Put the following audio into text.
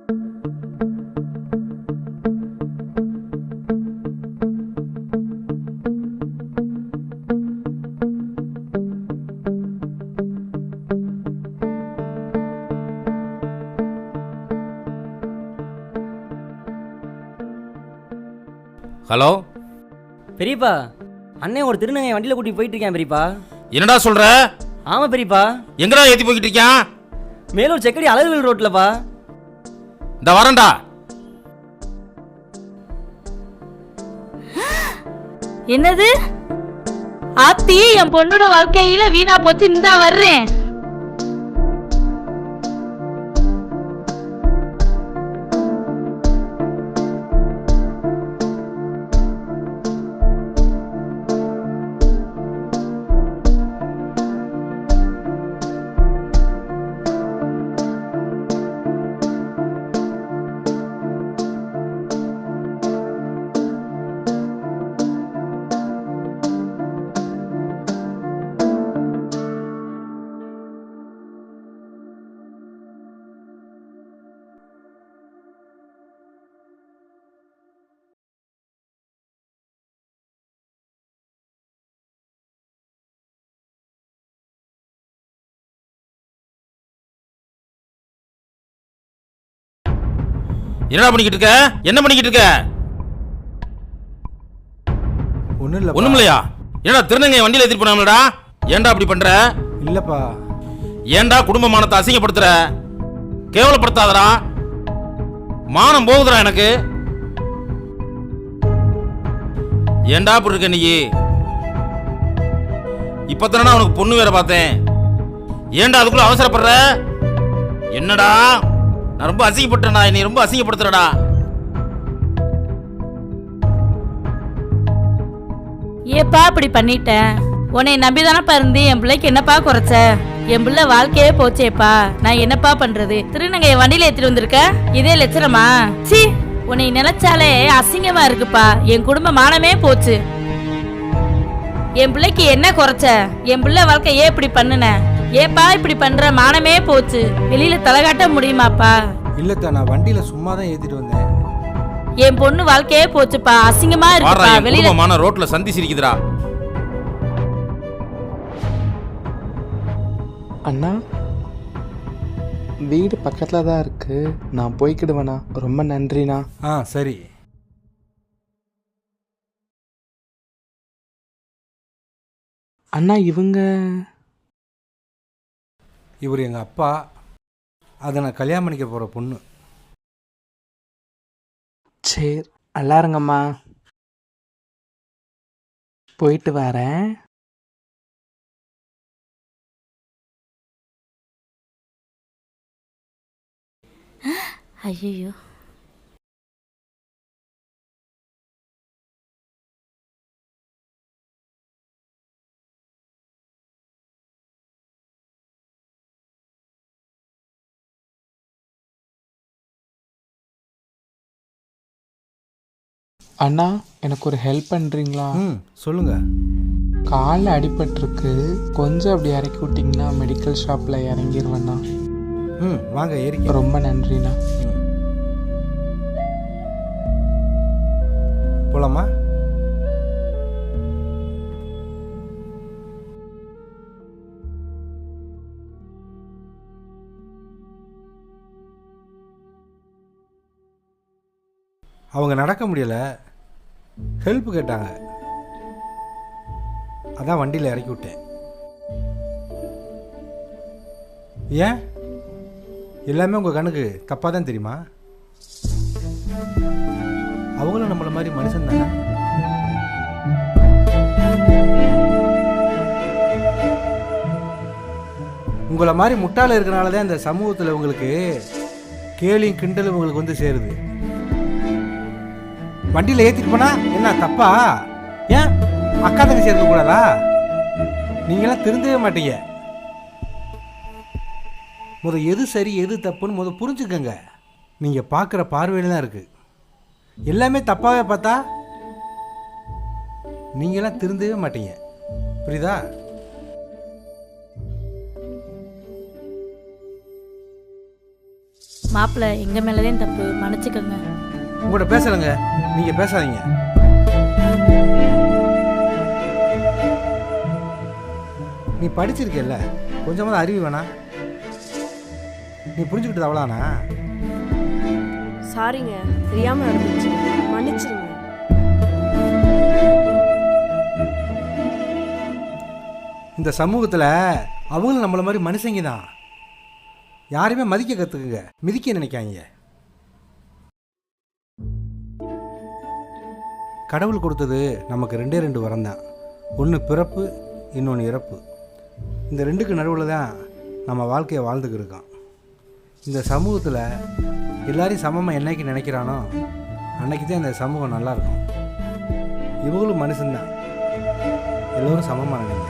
Hello பெரியப்பா, அண்ணன் ஒரு திருநங்கை வண்டியில் கூட்டி போயிட்டு இருக்கேன் பெரியப்பா. என்னடா சொல்ற? ஆமா பெரியப்பா. எங்கடா ஏத்தி போய்கிட்டு இருக்கான்? மேலூர் செக்கடி அழகுவேல் ரோட்லப்பா. இந்த வரேன்டா. என்னது? ஆத்தி, என் பொண்ணோட வாழ்க்கையில வீணா போச்சு. இந்தா வர்றேன். என்னடா பண்ணிக்கிட்டு இருக்க? என்ன பண்ணிக்கிட்டு இருக்க? ஒண்ணும் இல்லையா? என்னடா திருநங்கை வண்டியில ஏத்திட்டு போனாங்களடா? ஏன்டா அப்படி பண்ற? இல்லப்பா. ஏன்டா குடும்ப மானத்தை அசிங்கப்படுத்துற? கேவலப்படுத்தாதடா. மானம் போகுதுடா எனக்கு. ஏன்டா அப்படி இருக்க நீ? இப்பதானே உனக்கு பொண்ணு வேற பார்த்தேன். ஏன்டா அதுக்குள்ள அவசரப்படுற? என்னடா? நான் ரொம்ப அசிங்கப்பட்டேன்டா. நீ ரொம்ப அசிங்கப்படுத்துறடா. ஏப்பா இப்படி பண்ணிட்டேன்? உன்னை நம்பிதானப்பா இருந்து என் பிள்ளைக்கு என்னப்பா குறைச்ச? என் பிள்ளை வாழ்க்கையே போச்சேப்பா. நான் என்னப்பா பண்றது? திருநங்கைய வண்டியில ஏத்திட்டு வந்திருக்க, இதே லட்சணமா? சி, உன்னை நினைச்சாலே அசிங்கமா இருக்குப்பா. என் குடும்ப மானமே போச்சு. என் பிள்ளைக்கு என்ன குறைச்ச? என் பிள்ளை வாழ்க்கையே இப்படி பண்ணுன? ஏப்பா இப்படி பண்ற? மானமே போச்சு. வெளியில தலகாட்ட முடியுமாப்பா? இல்லத்தா, நான் வண்டியில சும்மா தான் ஏத்திட்டு வந்தேன். என் பொண்ணு வாழ்க்கையே போச்சுப்பா. அசிங்கமா இருக்குப்பா. வெளியில மான ரோட்ல சந்தி சிரிக்குதுடா. அண்ணா, வீடு பக்கத்துல தான் இருக்கு. நான் போய்க்கிடுவேண்ணா. ரொம்ப நன்றிண்ணா. சரி. அண்ணா, இவர் எங்கள் அப்பா. அதை நான் கல்யாணம் பண்ணிக்க போகிற பொண்ணு. சரி, நல்லா இருங்கம்மா. போயிட்டு வரேன். ஐயோ, அண்ணா, எனக்கு ஒரு ஹெல்ப் பண்ணுறீங்களா? சொல்லுங்க. காலில் அடிபட்டிருக்கு. கொஞ்சம் அப்படி இறக்கி விட்டிங்கன்னா மெடிக்கல் ஷாப்பில் இறங்கிடுவேண்ணா. வாங்க, ஏறிக்க. ரொம்ப நன்றிண்ணா. போலாமா? அவங்க நடக்க முடியலை, ஹெல்ப் கேட்டாங்க. அதான் வண்டியில் இறக்கி விட்டேன். ஏன் எல்லாமே உங்கள் கணக்கு தப்பாக தான் தெரியுமா? அவங்களும் நம்மள மாதிரி மனுஷன் தானே. உங்களை மாதிரி முட்டாள இருக்கிறனால தான் இந்த சமூகத்தில் உங்களுக்கு கேலியும் கிண்டலும் உங்களுக்கு வந்து சேருது. வண்டியில் ஏற்றிட்டு போனா என்ன தப்பா? ஏன் அக்கா தங்கச்சி சேர்க்க கூடாதா? நீங்களாம் திருந்தவே மாட்டீங்க. எது சரி எது தப்புன்னு புரிஞ்சுக்கங்க. நீங்கள் பார்க்குற பார்வையில தான் இருக்குது. எல்லாமே தப்பாகவே பார்த்தா நீங்களாம் திருந்தவே மாட்டீங்க. புரியுதா? மாப்பிள்ளை எங்க மேலதான் தப்பு, மன்னிச்சுக்கோங்க. உங்கள்கிட்ட பேசலைங்க, நீங்கள் பேசாதீங்க. நீ படிச்சிருக்கல, கொஞ்சமாவது அறிவு வேணா? நீ புரிஞ்சுக்கிட்டது அவ்வளோதானா? சாரிங்க, தெரியாம நடந்துச்சு, மன்னிச்சிருங்க. இந்த சமூகத்தில் அவங்களும் நம்மளை மாதிரி மனுஷங்க தான். யாரையுமே மதிக்க கற்றுக்குங்க, மிதிக்க நினைக்காங்க. கடவுள் கொடுத்தது நமக்கு 2 வரம் தான். ஒன்று பிறப்பு, இன்னொன்று இறப்பு. இந்த 2க்கு நடுவில் தான் நம்ம வாழ்க்கையை வாழ்ந்துக்கிட்டு இருக்கோம். இந்த சமூகத்தில் எல்லாரையும் சமமாக என்னைக்கு நினைக்கிறானோ அன்னைக்கு தான் இந்த சமூகம் நல்லாயிருக்கும். இவங்களும் மனுஷன்தான், எல்லோரும் சமமாக நினைங்க.